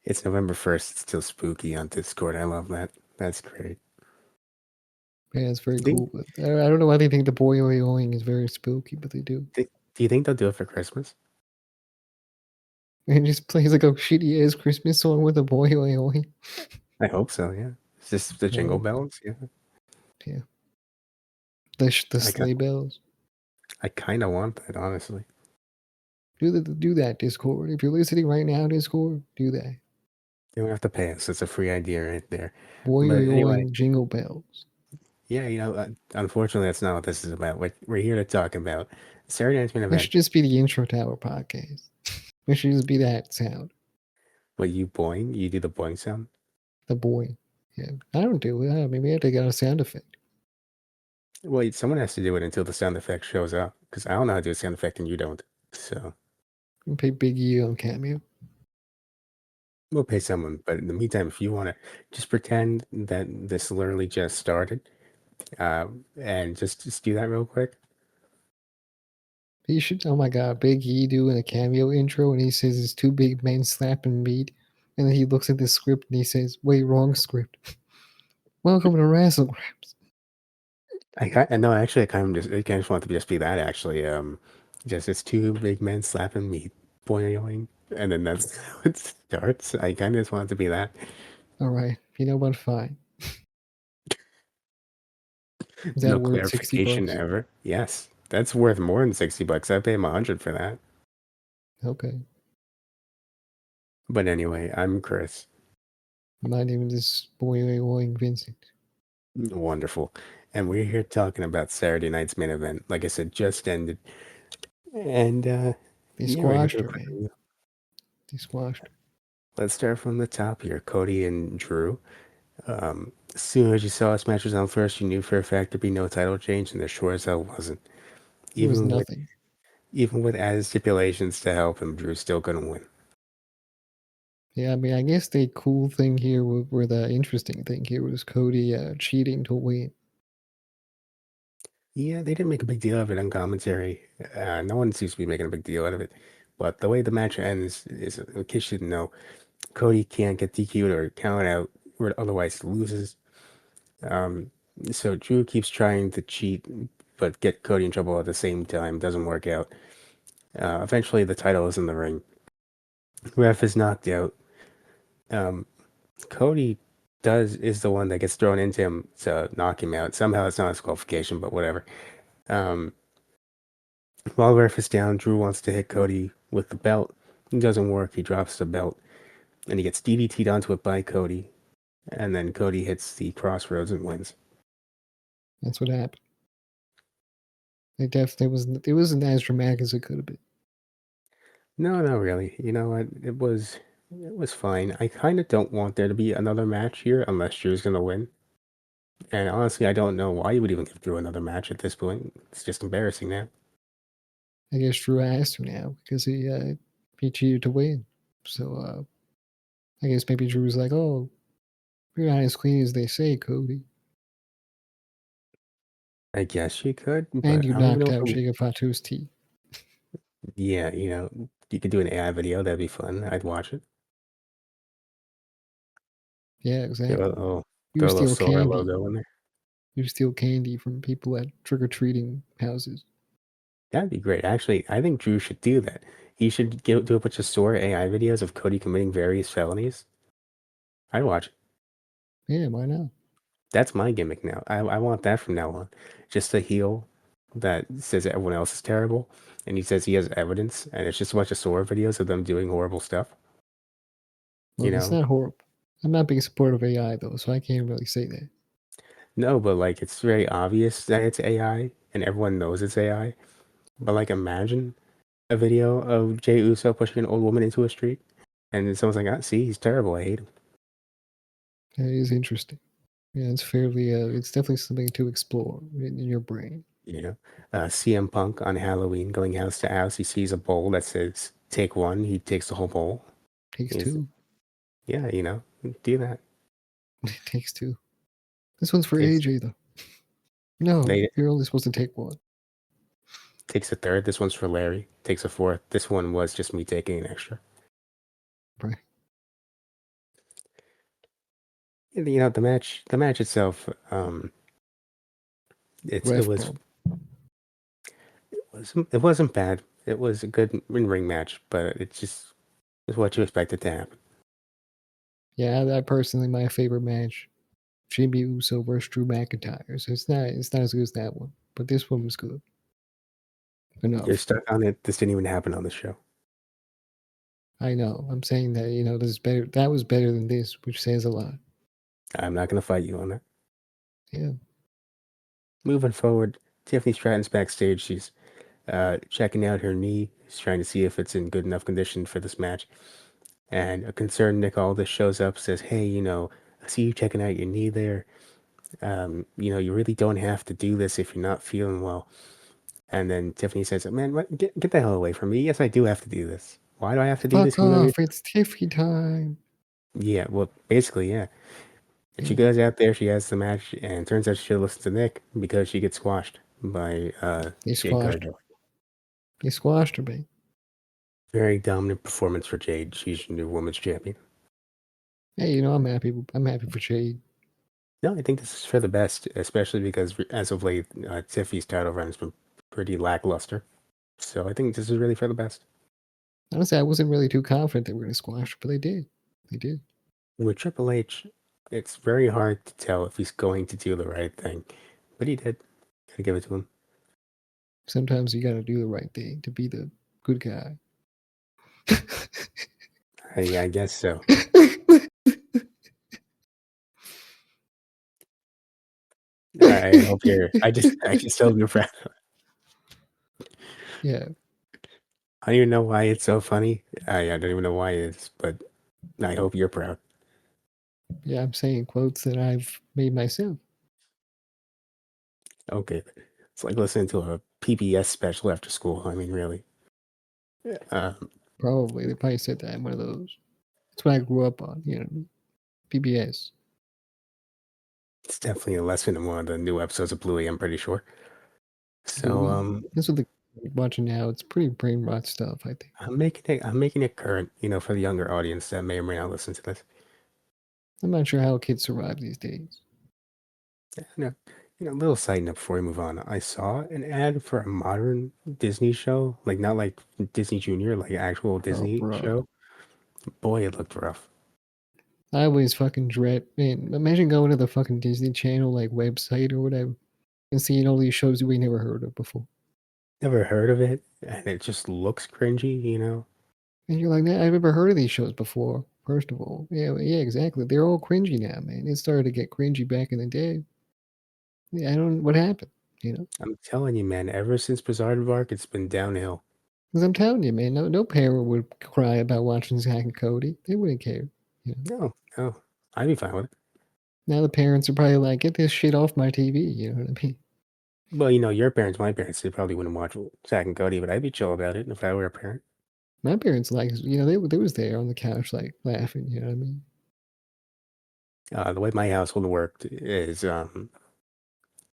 It's November 1st. It's still spooky on Discord. I love that. That's great. Yeah, it's very Do you cool. But I don't know why they think the boy oing is very spooky, but they do. think, do you think they'll do it for Christmas? And just plays like a shitty ass Christmas song with a boy oing. I hope so, yeah. It's just the jingle Oh, bells, yeah. yeah. The I, sleigh bells. I kind of want that, honestly. Do that, Discord. If you're listening right now, Discord, do that. You don't have to pay us. It's a free idea right there. Boy But anyway, oing jingle bells. yeah, unfortunately, that's not what this is about. We're here to talk about Saturday Night's main That event. should just be the intro to our podcast. It should just be that sound. What, you boing? You do the boing sound? The boy. Yeah. I don't do it. Maybe I have to get a sound effect. Well, someone has to do it until the sound effect shows up. Because I don't know how to do a sound effect and you don't. So Pay Big E on Cameo. we'll pay someone. But in the meantime, if you want to just pretend that this literally just started, and just do that real quick. He should. Oh my God, Big E doing a cameo intro, and he says it's two big men slapping meat, and then he looks at the script and he says, "Wait, wrong script. Welcome to Wrassle Graps." I know actually I kind of just want to just be that actually. Just it's two big men slapping me, boing, and then that's how it starts. I kind of just want it to be that. All right, you know what? Fine. Is that No worth clarification $60? ever. Yes, that's worth more than $60. I pay him 100 for that. Okay. But anyway, I'm Chris. My name is Boy Vincent. Wonderful, and we're here talking about Saturday night's main event. Like I said, just ended, and They yeah, we're here squashed to her, man. review. They squashed her. Let's start from the top here. Cody and Drew. As soon as you saw this match was on first, you knew for a fact there'd be no title change, and there sure as hell wasn't. There was Even with nothing. even with added stipulations to help him, Drew still couldn't win. Yeah, I mean, I guess the cool thing here, or the interesting thing here, was Cody cheating to win. Yeah, they didn't make a big deal of it on commentary. No one seems to be making a big deal out of it. But the way the match ends is, in case you didn't know, Cody can't get DQ'd or counted out, or otherwise loses. Um, so Drew keeps trying to cheat, but get Cody in trouble at the same time. Doesn't work out. Eventually, the title is in the ring. Ref is knocked out. Um, Cody is the one that gets thrown into him to knock him out. Somehow it's not his qualification, but whatever. Um, while ref is down, Drew wants to hit Cody with the belt. It doesn't work. He drops the belt, and he gets DDT'd onto it by Cody. And then Cody hits the crossroads and wins. That's what happened. It wasn't as dramatic as it could have been. No, not really. You know what? It was fine. I kind of don't want there to be another match here unless Drew's gonna win. And honestly, I don't know why you would even give Drew another match at this point. It's just embarrassing now. I guess Drew has to now because he cheated to win. So I guess maybe Drew's like, oh, you're not as clean as they say, Cody. I guess you could, And but you I don't even knocked know if out Jacob Fatu's teeth. yeah, you could do an AI video. That'd be fun. I'd watch it. Yeah, Throw a exactly. little, You throw a little steal Sora candy. logo in there. You steal candy from people at trick or treating houses. That'd be great. Actually, I think Drew should do that. He should do a bunch of Sora AI videos of Cody committing various felonies. I'd watch it. Yeah, why not? That's my gimmick now. I want that from now on. Just a heel that says everyone else is terrible, and he says he has evidence, and it's just a bunch of Sora videos of them doing horrible stuff. You Well, it's know? not horrible. I'm not being supportive of AI though, so I can't really say that. No, but like it's very obvious that it's AI, and everyone knows it's AI. But like imagine a video of Jey Uso pushing an old woman into a street, and then someone's like, "Ah, see, he's terrible. I hate him." That is interesting. Yeah, it's fairly. It's definitely something to explore in your brain. You know, CM Punk on Halloween going house to house. He sees a bowl that says "Take one." He takes the whole bowl. Takes He's two. yeah, do that. Takes two. This one's for Takes AJ though. No, they you're only supposed to take one. takes a third. This one's for Larry. Takes a fourth. This one was just me taking an extra. Right. The match itself, it Ref was bump. it wasn't bad. It was a good in-ring match, but it just is what you expected to happen. Yeah, that personally my favorite match. Jimmy Uso versus Drew McIntyre. So it's not as good as that one, but this one was good You're enough. stuck on it. This didn't even happen on the show. I know. I'm saying that this is better. That was better than this, which says a lot. I'm not going to fight you on that. Yeah. Moving forward, Tiffany Stratton's backstage. She's checking out her knee. She's trying to see if it's in good enough condition for this match. And a concerned Nick Aldis shows up, says, "Hey, I see you checking out your knee there. You really don't have to do this if you're not feeling well." And then Tiffany says, "Man, get the hell away from me. Yes, I do have to do this. Why do I have to do this Fuck even though you're..." off. It's Tiffy time. Yeah, well, basically, yeah. And she Yeah. goes out there, she has the match, and turns out she listens to Nick because she gets squashed by They Jade squashed her. Cargill. They squashed her, babe. Very dominant performance for Jade. She's your new women's champion. Hey, I'm happy. I'm happy for Jade. No, I think this is for the best, especially because as of late, Tiffy's title run has been pretty lackluster. So I think this is really for the best. Honestly, I wasn't really too confident they were going to squash her, but they did. They did. With Triple H, it's very hard to tell if he's going to do the right thing, but he did. Gotta give it to him. Sometimes you got to do the right thing to be the good guy. I guess so. I hope you're. I just hope you're proud. Yeah. I don't even know why it's so funny. I don't even know why it is, but I hope you're proud. Yeah, I'm saying quotes that I've made myself. Okay, it's like listening to a PBS special after school. I mean, really. Um, Probably. They probably said that in one of those. That's what I grew up on, PBS. it's definitely a lesson in one of the new episodes of Bluey. I'm pretty sure. So Bluey. That's what they're watching now. It's pretty brain rot stuff, I think. I'm making it current. For the younger audience that may or may not listen to this. I'm not sure how kids survive these days. Yeah, little side note before we move on. I saw an ad for a modern Disney show, like not like Disney Junior, like actual Oh, Disney bro. show. Boy, it looked rough. I always fucking dread, man. Imagine going to the fucking Disney Channel like website or whatever and seeing all these shows we never heard of before. Never heard of it, and it just looks cringy. And you're like, man, I've never heard of these shows before. First of all, yeah, exactly. They're all cringy now, man. It started to get cringy back in the day. Yeah, I don't. What happened? I'm telling you, man, ever since Bizarre Bark, it's been downhill. Because I'm telling you, man, no parent would cry about watching Zack and Cody. They wouldn't care. No, no, I'd be fine with it. Now the parents are probably like, get this shit off my TV. You know what I mean? Well, your parents, my parents, they probably wouldn't watch Zack and Cody, but I'd be chill about it if I were a parent. My parents like, they was there on the couch like laughing. You know what I mean? The way my household worked is,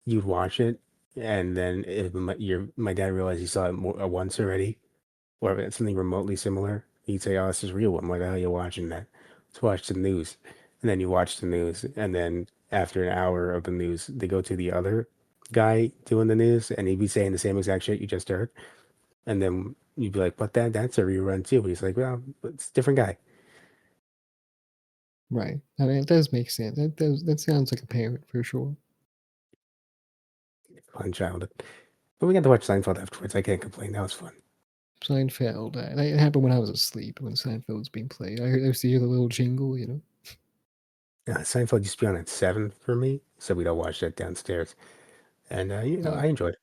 you'd watch it, and then if my dad realized he saw it once already, or if it's something remotely similar, he'd say, "Oh, this is real." I'm like, "Oh, you're watching that? Let's watch the news." And then you watch the news, and then after an hour of the news, they go to the other guy doing the news, and he'd be saying the same exact shit you just heard. And then you'd be like, "But that's a rerun too." But he's like, "Well, it's a different guy." Right. I mean, it does make sense. That sounds like a parent for sure. Fun childhood. But we got to watch Seinfeld afterwards. I can't complain. That was fun. Seinfeld. It happened when I was asleep when Seinfeld was being played. I used to hear the little jingle. Seinfeld used to be on at 7 for me, so we'd all watch that downstairs. And Oh, I enjoyed it.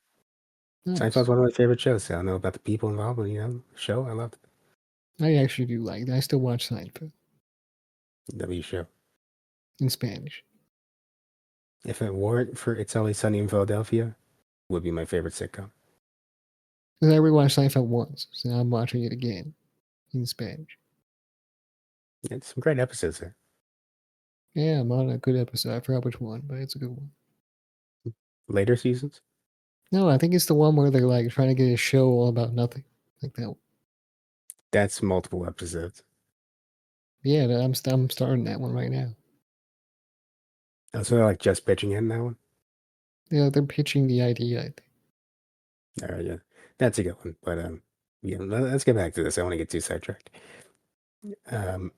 nice. Seinfeld's one of my favorite shows. I don't know about the people involved, but the show I loved. I actually do like that. I still watch Seinfeld W show. in Spanish. If it weren't for It's Always Sunny in Philadelphia, would be my favorite sitcom. Because I rewatched Seinfeld once, so now I'm watching it again in Spanish. It's some great episodes there. Yeah, I'm on a good episode. I forgot which one, but it's a good one. Later seasons, No, I think it's the one where they're like trying to get a show all about nothing, like that one. that's multiple episodes. Yeah, I'm starting that one right now. Oh, so they're like just pitching in that one. Yeah, they're pitching the idea. I think. All right, yeah, that's a good one. But yeah, let's get back to this. I don't want to get too sidetracked. Um,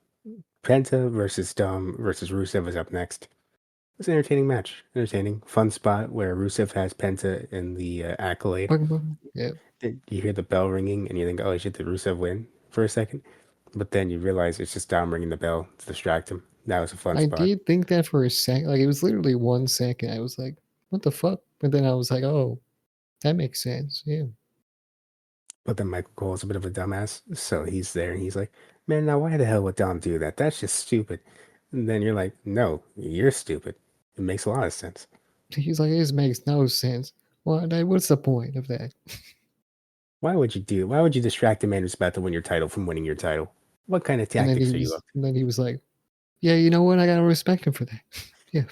Penta versus Dom versus Rusev is up next. It's an entertaining match. Entertaining, fun spot where Rusev has Penta in the accolade. Yeah. You hear the bell ringing and you think, oh shit, did Rusev win for a second? But then you realize it's just Dom ringing the bell to distract him. That was a fun I spot. did think that for a second. Like it was literally 1 second. I was like, "What the fuck?" But then I was like, "Oh, that makes sense." Yeah. But then Michael Cole's a bit of a dumbass. So he's there and he's like, man, now why the hell would Dom do that? That's just stupid. And then you're like, no, you're stupid. It makes a lot of sense. He's like, "This makes no sense. What's the point of that?" Why would you distract a man who's about to win your title from winning your title? What kind of tactics are you up to? And then he was like, "Yeah, you know what? I gotta respect him for that." Yeah,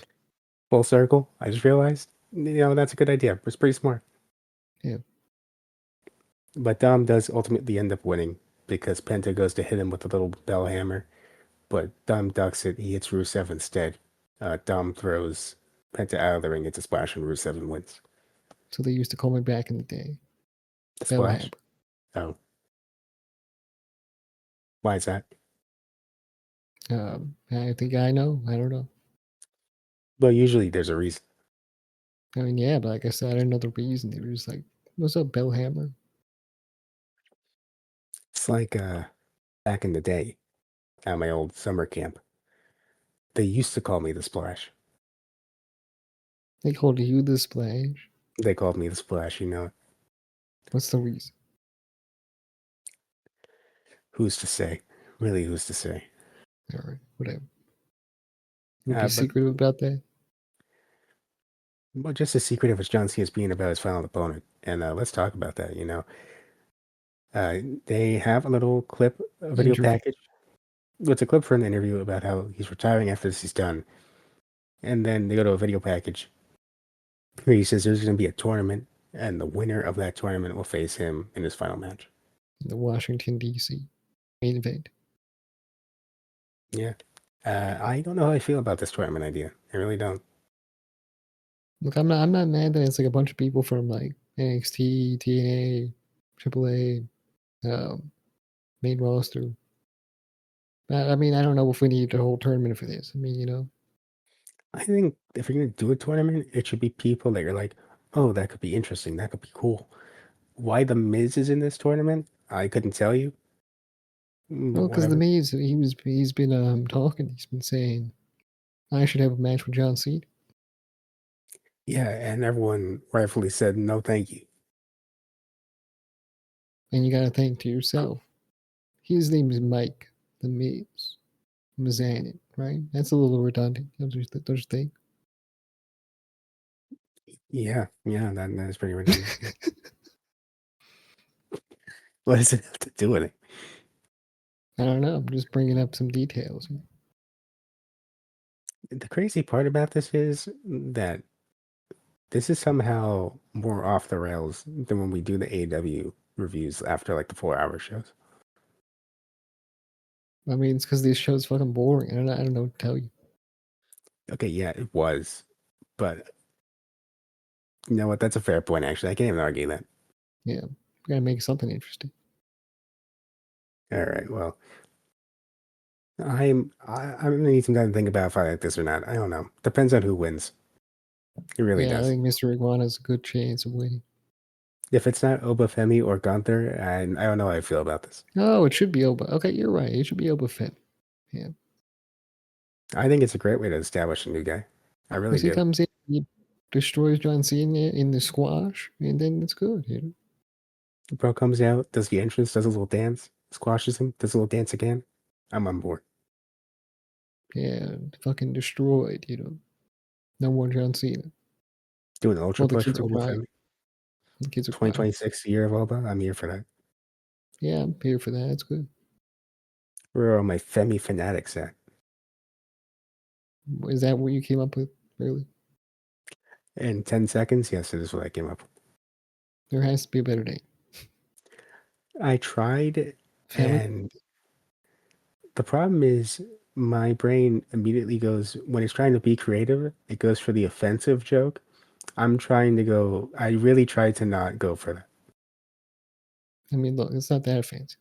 Full circle? I just realized, that's a good idea. It's pretty smart. yeah. But Dom does ultimately end up winning because Penta goes to hit him with a little bell hammer, but Dom ducks it. He hits Rusev instead. Dom throws Penta out of the ring. It's a splash, and Rusev wins. So they used to call me back in the day, The splash? Bellhab. Oh, why is that? I think I know. I don't know. Well, usually there's a reason. I mean, yeah, but like I said, I didn't know the reason. They were just like, "What's up, Bellhammer?" It's like back in the day at my old summer camp. They used to call me the splash. They called you the Splash. They called me the splash. What's the reason? Who's to say? Really, who's to say? All right, whatever. We'll be But secretive about that. well, just as secretive as John Cena's being about his final opponent. And let's talk about that. They have a little clip, a video Interview. package. It's a clip for an interview about how he's retiring after this is done. And then they go to a video package where he says there's going to be a tournament, and the winner of that tournament will face him in his final match. In the Washington D.C. main event. Yeah. I don't know how I feel about this tournament idea. I really don't. Look, I'm not mad that it's like a bunch of people from like NXT, TNA, AAA, main roster. I mean, I don't know if we need a whole tournament for this. I mean, I think if you're going to do a tournament, it should be people that you're like, oh, that could be interesting. That could be cool. Why the Miz is in this tournament, I couldn't tell you, but well, because the whatever. Miz, he's been talking. He's been saying I should have a match with John Cena, Yeah, and everyone rightfully said no, thank you. and you got to think to yourself, his name is Mike the Miz Mizanin, right? That's a little redundant, don't you think? Yeah, yeah, that is pretty redundant. Yeah. What does it have to do with it? I don't know. I'm just bringing up some details. The crazy part about this is that this is somehow more off the rails than when we do the AW reviews after like the 4 hour shows. I mean, it's because this show's fucking boring. I don't know what to tell you. Okay, yeah, it was, but you know what? That's a fair point, actually. I can't even argue that. Yeah, we gotta make something interesting. All right, well, I'm gonna need some time to think about if I like this or not. I don't know. Depends on who wins. It really Yeah, I does. think Mr. Iguana has a good chance of winning. If it's not Obafemi or Gunther, and I don't know how I feel about this. Oh, it should be Oba. Okay, you're right. It should be Oba Fett. Yeah, I think it's a great way to establish a new guy. I really because he do. comes in, he destroys John Cena in the squash, and then it's good. Bro comes out, does the entrance, does a little dance, squashes him, does a little dance again. I'm on board. Yeah, fucking destroyed. No more John Cena. Doing an ultra Well, the push kids for are crying. Obafemi. The kids are crying. 2026 year of Oba. I'm here for that. Yeah, I'm here for that. It's good. Where are all my Femi fanatics at? Is that what you came up with? Really? In 10 seconds, yes, it is what I came up with. There has to be a better name. I tried, Femi? and the problem is my brain immediately goes when it's trying to be creative, it goes for the offensive joke. I'm trying to go. I really try to not go for that I mean, look, it's not that offensive.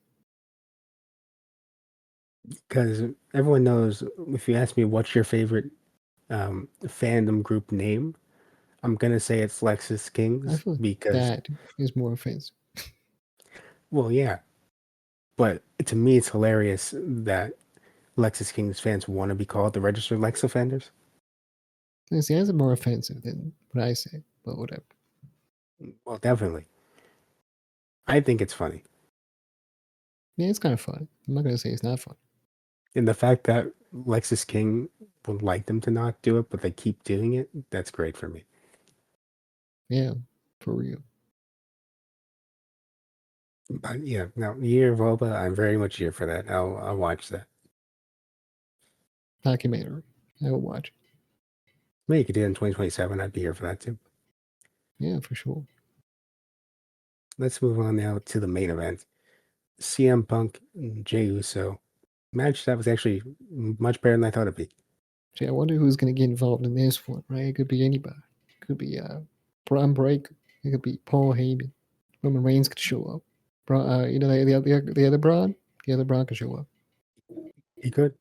because everyone knows. If you ask me what's your favorite fandom group name, I'm gonna say it's Lexus I Kings feel like because, that is more offensive. well, yeah, but to me it's hilarious that Lexus Kings fans want to be called the registered Lex offenders. See, that's more offensive than what I say, but whatever. Well, definitely, I think it's funny, Yeah, it's kind of fun. I'm not gonna say it's not fun. and the fact that Lexus King would like them to not do it, but they keep doing it. That's great for me. Yeah, for real. But yeah, now Year of Oba, I'm very much here for that. I'll watch that. Documentary. I will watch it. Maybe you could do it in 2027. I'd be here for that too. Yeah, for sure. Let's move on now to the main event. CM Punk and Jey Uso. Match that was actually much better than I thought it'd be. See, I wonder who's gonna get involved in this one, right? It could be anybody. It could be Braun Breaker. It could be Paul Heyman. Roman Reigns could show up. You know the other Braun. The other Braun could show up. He could.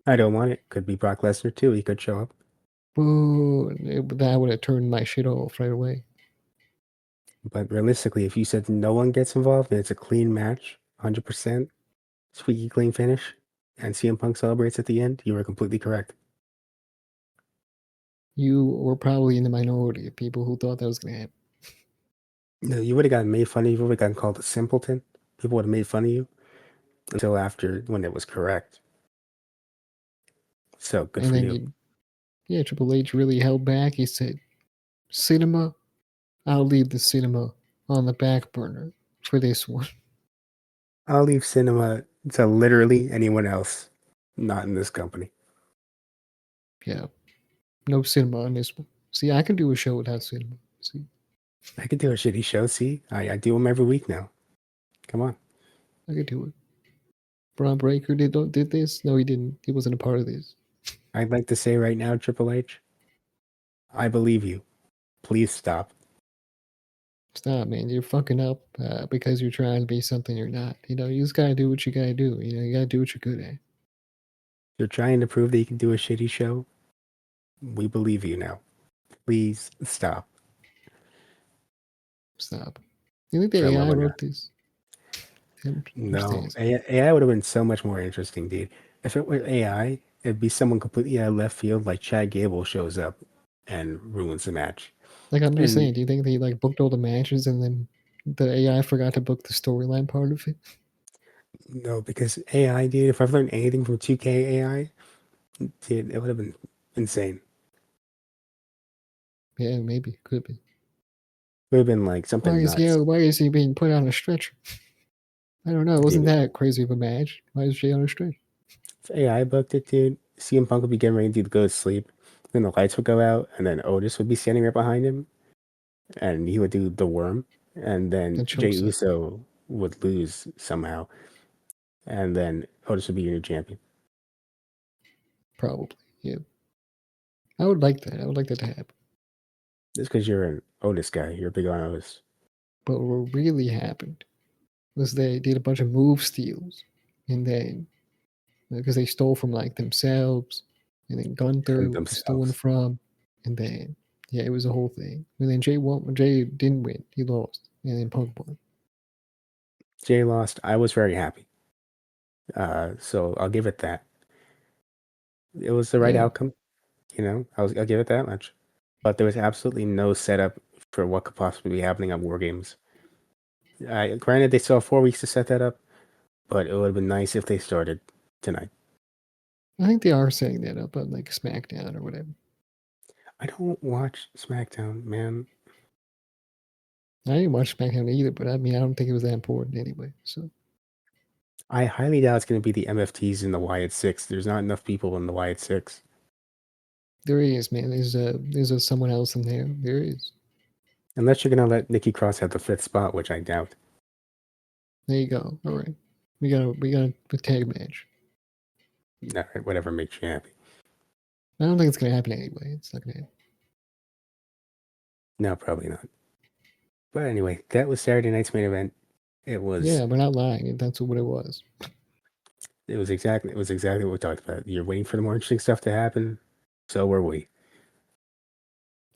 I don't want it. Could be Brock Lesnar too. He could show up. Boo! That would have turned my shit off right away. But realistically, if you said no one gets involved and it's a clean match, 100%, squeaky clean finish, and CM Punk celebrates at the end, you were completely correct. You were probably in the minority of people who thought that was gonna happen. No, you would have gotten made fun of. You would have gotten called a simpleton. People would have made fun of you until after when it was correct. So good And for then you. yeah, Triple H really held back. He said, "Cinema, I'll leave the cinema on the back burner for this one." I'll leave cinema to literally anyone else, not in this company. Yeah, no cinema on this one. See, I can do a show without cinema. See, I could do a shitty show. See, I do them every week now. Come on. I could do it. Braun Breaker did this? No, he didn't. He wasn't a part of this. I'd like to say right now, Triple H, I believe you. Please stop. Stop, man. You're fucking up because you're trying to be something you're not. You know, you just gotta do what you gotta do. You know, you gotta do what you're good at. You're trying to prove that you can do a shitty show. We believe you now. Please stop. Stop. You think For the the love AI of God. wrote this? I'm just No, asking. AI would have been so much more interesting, dude. If it were AI, it'd be someone completely out of left field, like Chad Gable shows up and ruins the match. Like I'm just And saying, do you think they like booked all the matches and then the AI forgot to book the storyline part of it? no, because AI, dude, if I've learned anything from 2K AI, dude, it would have been insane. Yeah, maybe. Could be. It would have been like something nuts. Why is he being put on a stretcher? I don't know. It wasn't Dude, that crazy of a match. Why is Jay on a stretcher? if AI booked it, dude, CM Punk would be getting ready to go to sleep. Then the lights would go out, and then Otis would be standing right behind him, and he would do the worm, and then The Jey choke slam, Uso would lose somehow, and then Otis would be your new champion. probably. Yeah. I would like that. I would like that to happen. Just because you're an Otis guy, you're big on Otis. But what really happened was they did a bunch of move steals, and then because they stole from like themselves, and then And Gunther was stolen themselves. from, and then yeah, it was a whole thing. And then Jay won. Jay didn't win. He lost, and then Punk won. Jay lost. I was very happy. So I'll give it that. It was the right Yeah, outcome, I'll give it that much. But there was absolutely no setup for what could possibly be happening at War Games. Granted, they still have 4 weeks to set that up, but it would have been nice if they started tonight. I think they are setting that up on like SmackDown or whatever. I don't watch SmackDown, man. I didn't watch SmackDown either, but I mean, I don't think it was that important anyway. So I highly doubt it's going to be the MFTs in the Wyatt Six. There's not enough people in the Wyatt Six. there is, man. There's a someone else in there. There is. Unless you're going to let Nikki Cross have the fifth spot, which I doubt. There you go. All right, we got a tag match. All right, whatever makes you happy. I don't think it's gonna happen anyway. It's not gonna happen. No, probably not. But anyway, that was Saturday night's main event. It was Yeah, we're not lying. That's what it was. it was exactly what we talked about. You're waiting for the more interesting stuff to happen. So were we.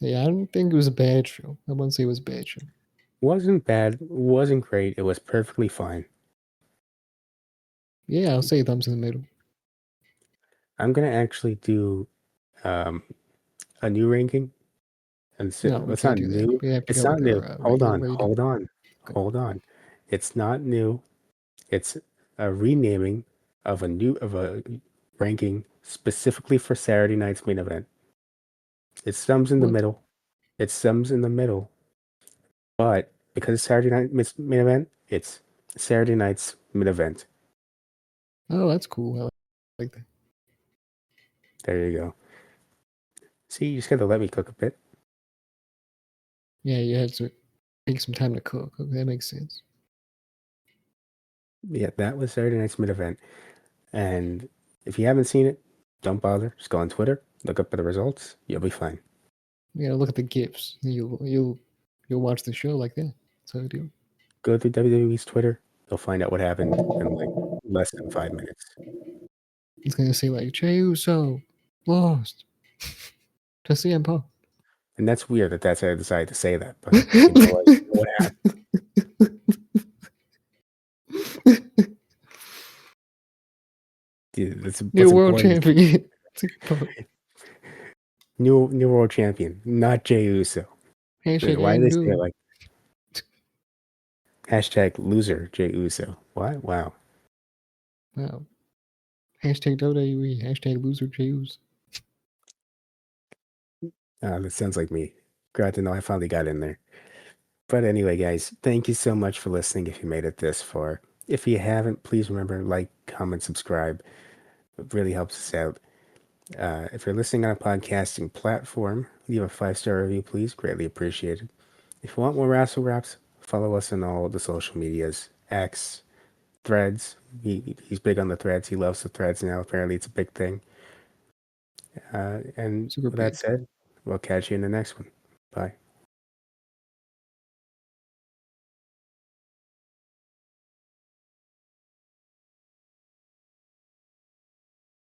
Yeah, I don't think it was a bad show. I wouldn't say it was a bad show. Wasn't bad, wasn't great. It was perfectly fine. Yeah, I'll say thumbs in the middle. I'm gonna actually do um, a new ranking, and No, we it's can't not do that. new. We have to It's go not with new. our Hold regular on, rating. hold on, Okay. hold on. It's not new. It's a renaming of a ranking specifically for Saturday night's main event. It sums in the What? middle. It sums in the middle, but because it's Saturday night main event, it's Saturday night's mid event. Oh, that's cool. I like that. There you go. See, you just got to let me cook a bit. Yeah, you had to take some time to cook. Okay, that makes sense. Yeah, that was Saturday night's mid event. And if you haven't seen it, don't bother. Just go on Twitter, look up the results. You'll be fine. You gotta look at the gifs. You'll watch the show like that. That's how I do. Go through WWE's Twitter. You'll find out what happened in like less than 5 minutes. It's gonna say like Jey Uso lost to CM Punk. And that's weird that that's how I decided to say that. But you know what happened. That's New what's world important. champion. CM Punk. New world champion, not Jey Uso. Hashtag Why do they say it Adu. like hashtag loser Jey Uso? What? Wow. Wow. Hashtag WWE. Hashtag loser Jey Uso. That sounds like me. Glad to know I finally got in there. But anyway, guys, thank you so much for listening if you made it this far. If you haven't, please remember, like, comment, subscribe. It really helps us out. If you're listening on a podcasting platform, leave a 5-star review, please. Greatly appreciated. If you want more Wrassle Graps, follow us on all the social medias. X, Threads. He's big on the Threads. He loves the Threads now. Apparently, it's a big thing. And Super with that big. said, we'll catch you in the next one. Bye.